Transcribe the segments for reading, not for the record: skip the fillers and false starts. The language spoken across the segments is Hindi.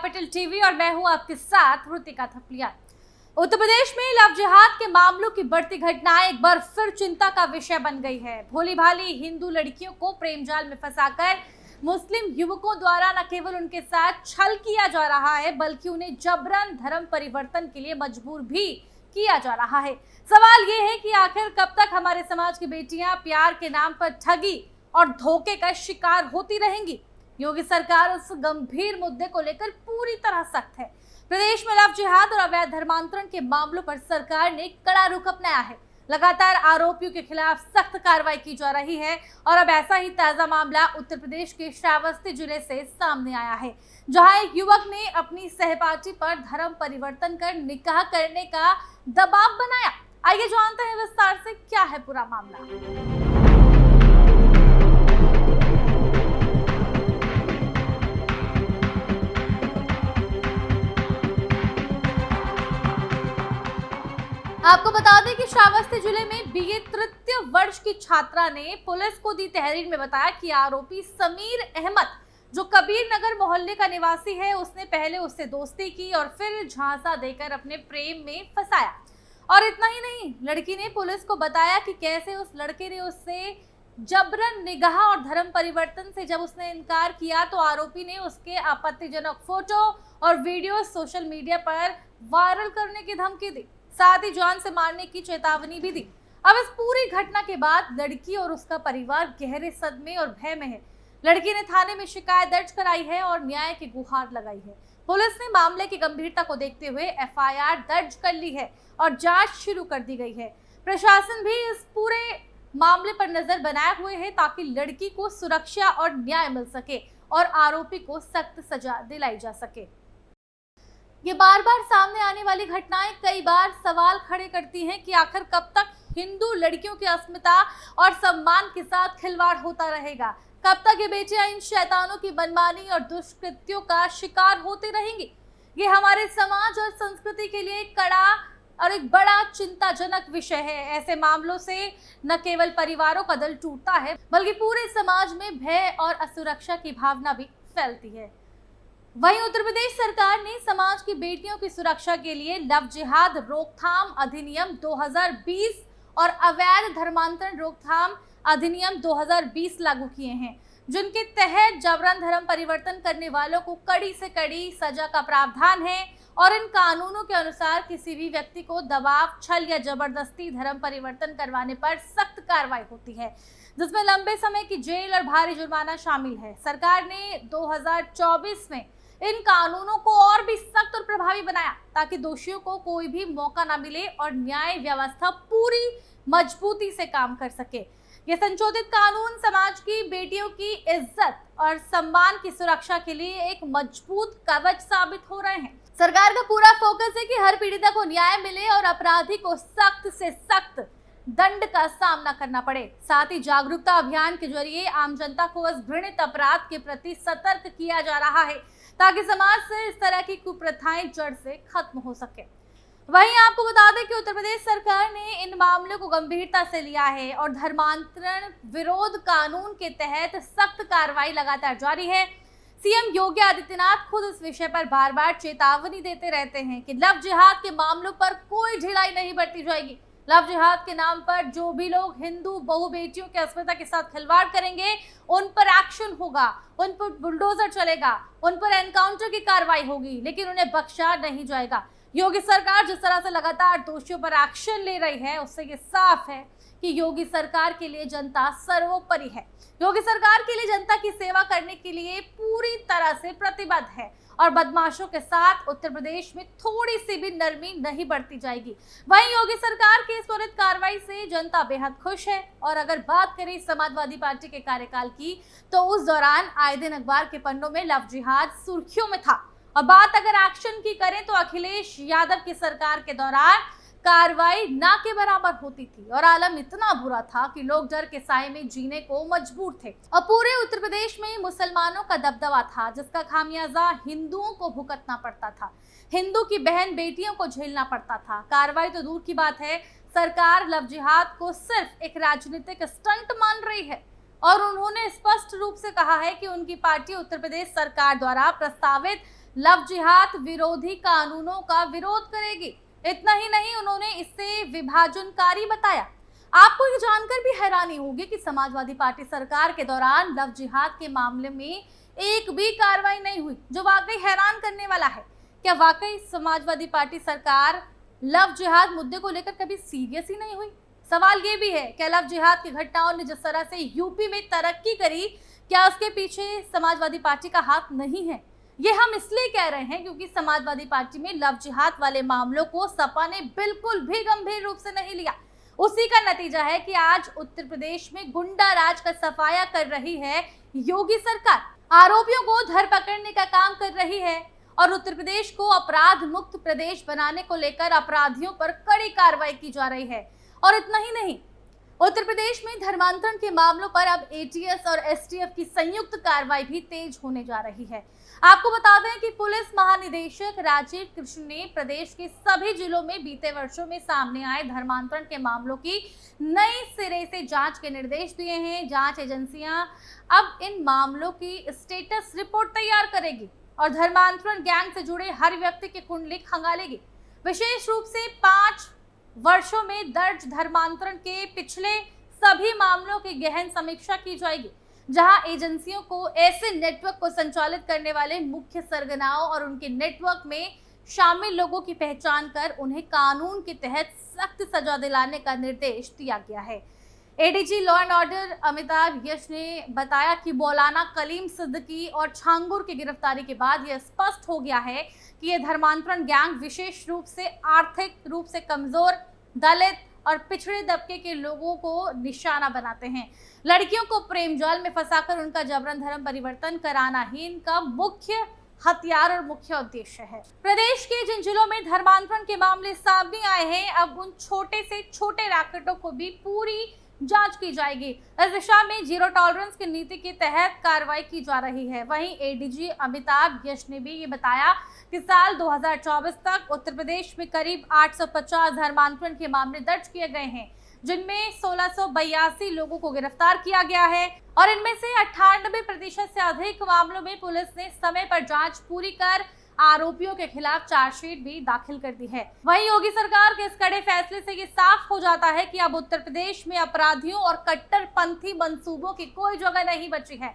कैपिटल टीवी और मैं हूं आपके साथ ऋतिका थपलिया। उत्तर प्रदेश में लव जिहाद के मामलों की बढ़ती घटनाएं एक बार फिर चिंता का विषय बन गई है। भोली भाली हिंदू लड़कियों को प्रेम जाल में फंसाकर मुस्लिम युवकों द्वारा न केवल उनके साथ छल किया जा रहा है बल्कि उन्हें जबरन धर्म परिवर्तन के लिए मजबूर भी किया जा रहा है। सवाल ये है कि आखिर कब तक हमारे समाज की बेटियां प्यार के नाम पर ठगी और धोखे का शिकार होती रहेंगी। योगी सरकार इस गंभीर मुद्दे को लेकर पूरी तरह सख्त है। प्रदेश में लव जिहाद और अवैध धर्मांतरण के मामलों पर सरकार ने कड़ा रुख अपनाया है। लगातार आरोपियों के खिलाफ सख्त कार्रवाई की जा रही है और अब ऐसा ही ताजा मामला उत्तर प्रदेश के श्रावस्ती जिले से सामने आया है, जहां एक युवक ने अपनी सहपाठी पर धर्म परिवर्तन कर निकाह करने का दबाव बनाया। आइए जानते हैं विस्तार से क्या है पूरा मामला। आपको बता दें कि श्रावस्ती जिले में बीए तृतीय वर्ष की छात्रा ने पुलिस को दी तहरीर में बताया कि आरोपी समीर अहमद, जो कबीर नगर मोहल्ले का निवासी है, उसने पहले उससे दोस्ती की और फिर झांसा देकर अपने प्रेम में फंसाया। और इतना ही नहीं, लड़की ने पुलिस को बताया कि कैसे उस लड़के ने उससे जबरन निगाह और धर्म परिवर्तन से जब उसने इनकार किया तो आरोपी ने उसके आपत्तिजनक फोटो और वीडियो सोशल मीडिया पर वायरल करने की धमकी दी, साथ ही जान से मारने की चेतावनी भी दी। अब इस पूरी घटना के बाद लड़की और उसका परिवार गहरे सदमे और भय में है। लड़की ने थाने में शिकायत दर्ज कराई है और न्याय की गुहार लगाई है। पुलिस ने मामले की गंभीरता को देखते हुए एफआईआर दर्ज कर ली है और जांच शुरू कर दी गई है। प्रशासन भी इस पूरे मामले पर नजर बनाए हुए है ताकि लड़की को सुरक्षा और न्याय मिल सके और आरोपी को सख्त सजा दिलाई जा सके। ये बार बार सामने आने वाली घटनाएं कई बार सवाल खड़े करती हैं कि आखिर कब तक हिंदू लड़कियों की अस्मिता और सम्मान के साथ खिलवाड़ होता रहेगा। कब तक ये बेटियां इन शैतानों की मनमानी और दुष्कृत्यों का शिकार होती रहेंगी। ये हमारे समाज और संस्कृति के लिए कड़ा और एक बड़ा चिंताजनक विषय है। ऐसे मामलों से न केवल परिवारों का दिल टूटता है बल्कि पूरे समाज में भय और असुरक्षा की भावना भी फैलती है। वहीं उत्तर प्रदेश सरकार ने समाज की बेटियों की सुरक्षा के लिए लव जिहाद रोकथाम अधिनियम 2020 और अवैध धर्मांतरण रोकथाम अधिनियम 2020 लागू किए हैं, जिनके तहत जबरन धर्म परिवर्तन करने वालों को कड़ी से कड़ी सजा का प्रावधान है। और इन कानूनों के अनुसार किसी भी व्यक्ति को दबाव, छल या जबरदस्ती धर्म परिवर्तन करवाने पर सख्त कार्रवाई होती है, जिसमें लंबे समय की जेल और भारी जुर्माना शामिल है। सरकार ने 2024 में इन कानूनों को और भी सख्त और प्रभावी बनाया ताकि दोषियों को कोई भी मौका न मिले और न्याय व्यवस्था पूरी मजबूती से काम कर सके। ये संशोधित कानून समाज की बेटियों की इज्जत और सम्मान की सुरक्षा के लिए एक मजबूत कवच साबित हो रहे हैं। सरकार का पूरा फोकस है कि हर पीड़िता को न्याय मिले और अपराधी को सख्त से सख्त दंड का सामना करना पड़े। साथ ही जागरूकता अभियान के जरिए आम जनता को इस घृणित अपराध के प्रति सतर्क किया जा रहा है ताकि समाज से इस तरह की कुप्रथाएं जड़ से खत्म हो सके। वहीं आपको बता दें कि उत्तर प्रदेश सरकार ने इन मामलों को गंभीरता से लिया है और धर्मांतरण विरोध कानून के तहत सख्त कार्रवाई लगातार जारी है। सीएम योगी आदित्यनाथ खुद इस विषय पर बार बार चेतावनी देते रहते हैं कि लव जिहाद के मामलों पर कोई ढिलाई नहीं बरती जाएगी। लव जिहाद के नाम पर जो भी लोग हिंदू बहु बेटियों की अस्मिता के साथ खिलवाड़ करेंगे उन पर एक्शन होगा, उन पर बुलडोजर चलेगा, उन पर एनकाउंटर की कार्रवाई होगी, लेकिन उन्हें बख्शा नहीं जाएगा। योगी सरकार जिस तरह से लगातार दोषियों पर एक्शन ले रही है उससे ये साफ है कि योगी सरकार के लिए जनता सर्वोपरि है। योगी सरकार के लिए जनता की सेवा करने के लिए पूरी तरह से प्रतिबद्ध है और बदमाशों के साथ उत्तर प्रदेश में थोड़ी सी भी नरमी नहीं बरती जाएगी। वहीं योगी सरकार की इस त्वरित कार्रवाई से जनता बेहद खुश है। और अगर बात करें समाजवादी पार्टी के कार्यकाल की तो उस दौरान आए दिन अखबार के पन्नों में लव जिहाद सुर्खियों में था। और बात अगर एक्शन की करें तो अखिलेश यादव की सरकार के दौरान कार्रवाई ना के बराबर होती थी और आलम इतना बुरा था कि लोग डर के साए में जीने को मजबूर थे। और पूरे उत्तर प्रदेश में मुसलमानों का दबदबा था जिसका खामियाजा हिंदुओं को भुगतना पड़ता था, हिंदू की बहन बेटियों को झेलना पड़ता था। कार्रवाई तो दूर की बात है, सरकार लव जिहाद को सिर्फ एक राजनीतिक स्टंट मान रही है और उन्होंने स्पष्ट रूप से कहा है कि उनकी पार्टी उत्तर प्रदेश सरकार द्वारा प्रस्तावित लव जिहाद विरोधी कानूनों का विरोध करेगी। इतना ही नहीं, उन्होंने इसे विभाजनकारी बताया। आपको ये जानकर भी हैरानी होगी कि समाजवादी पार्टी सरकार के दौरान लव जिहाद के मामले में एक भी कार्रवाई नहीं हुई, जो वाकई हैरान करने वाला है। क्या वाकई समाजवादी पार्टी सरकार लव जिहाद मुद्दे को लेकर कभी सीरियस ही नहीं हुई? सवाल ये भी है, क्या लव जिहाद की घटनाओं ने जिस तरह से यूपी में तरक्की करी, क्या उसके पीछे समाजवादी पार्टी का हाथ नहीं है? ये हम इसलिए कह रहे हैं क्योंकि समाजवादी पार्टी में लव जिहाद वाले मामलों को सपा ने बिल्कुल भी गंभीर रूप से नहीं लिया। उसी का नतीजा है कि आज उत्तर प्रदेश में गुंडा राज का सफाया कर रही है योगी सरकार। आरोपियों को धर पकड़ने का काम कर रही है और उत्तर प्रदेश को अपराध मुक्त प्रदेश बनाने को लेकर अपराधियों पर कड़ी कार्रवाई की जा रही है। और इतना ही नहीं, उत्तर प्रदेश में धर्मांतरण के मामलों पर अब एटीएस और एसटीएफ की संयुक्त कार्रवाई भी तेज होने जा रही है। आपको बता दें कि पुलिस महानिदेशक राजीव कृष्ण ने प्रदेश के सभी जिलों में बीते वर्षों में सामने आए धर्मांतरण के मामलों की नई सिरे से जांच के निर्देश दिए हैं। जांच एजेंसियां अब इन मामलों की स्टेटस रिपोर्ट तैयार करेगी और धर्मांतरण गैंग से जुड़े हर व्यक्ति की कुंडली खंगालेगी। विशेष रूप से 5 वर्षों में दर्ज धर्मांतरण के पिछले सभी मामलों की गहन समीक्षा की जाएगी, जहां एजेंसियों को ऐसे नेटवर्क को संचालित करने वाले मुख्य सरगनाओं और उनके नेटवर्क में शामिल लोगों की पहचान कर उन्हें कानून के तहत सख्त सजा दिलाने का निर्देश दिया गया है। ADG law and order Amitabh Yash ने बताया कि मौलाना कलीम सिद्दीकी और छांगुर की गिरफ्तारी के बाद यह स्पष्ट हो गया है कि ये धर्मांतरण गैंग विशेष रूप से आर्थिक रूप से कमजोर, दलित और पिछड़े तबके के लोगों को निशाना बनाते हैं। लड़कियों को प्रेम जाल में फंसाकर उनका जबरन धर्म परिवर्तन कराना ही इनका मुख्य हथियार और मुख्य उद्देश्य है। प्रदेश के जिन जिलों में धर्मांतरण के मामले सामने आए हैं, अब उन छोटे से छोटे रैकेटों को भी पूरी जांच की जाएगी। इस दिशा में जीरो टॉलरेंस की नीति के तहत कार्रवाई की जा रही है। वहीं एडीजी अमिताभ यश ने भी ये बताया कि साल 2024 तक उत्तर प्रदेश में करीब 850 धर्मांतरण के मामले दर्ज किए गए हैं, जिनमें 1682 लोगों को गिरफ्तार किया गया है और इनमें से 98% से अधिक मामलों में पुलिस ने समय पर जांच पूरी कर आरोपियों के खिलाफ चार्जशीट भी दाखिल कर दी है। वहीं योगी सरकार के इस कड़े फैसले से ये साफ हो जाता है कि अब उत्तर प्रदेश में अपराधियों और कट्टरपंथी मंसूबों की कोई जगह नहीं बची है।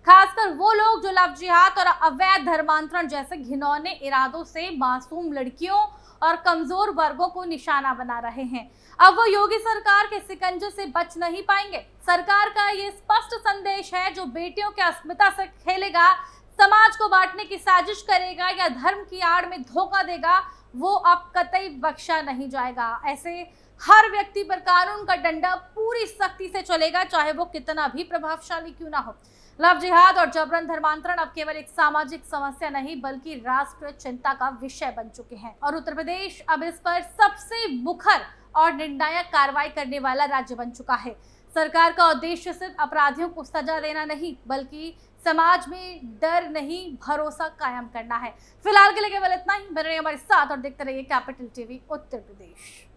खासकर वो लोग जो लव जिहाद और अवैध धर्मांतरण जैसे घिनौने इरादों से मासूम लड़कियों और कमजोर वर्गों को निशाना बना रहे हैं। अब वो योगी सरकार के शिकंजे से बच नहीं पाएंगे। सरकार का ये स्पष्ट संदेश है, जो बेटियों की अस्मिता से खेलेगा, समाज को बांटने की साजिश करेगा या धर्म की आड़ में धोखा देगा, वो अब कतई बख्शा नहीं जाएगा। ऐसे हर व्यक्ति पर कानून का डंडा पूरी सख्ती से चलेगा, चाहे वो कितना भी प्रभावशाली क्यों ना हो। लव जिहाद और जबरन धर्मांतरण अब केवल एक सामाजिक समस्या नहीं, बल्कि राष्ट्रीय चिंता का विषय बन चुके हैं और उत्तर प्रदेश अब इस पर सबसे मुखर और निर्णायक कार्रवाई करने वाला राज्य बन चुका है। सरकार का उद्देश्य सिर्फ अपराधियों को सजा देना नहीं, बल्कि समाज में डर नहीं, भरोसा कायम करना है। फिलहाल के लिए केवल इतना ही। बने रहिए हमारे साथ और देखते रहिए कैपिटल टीवी उत्तर प्रदेश।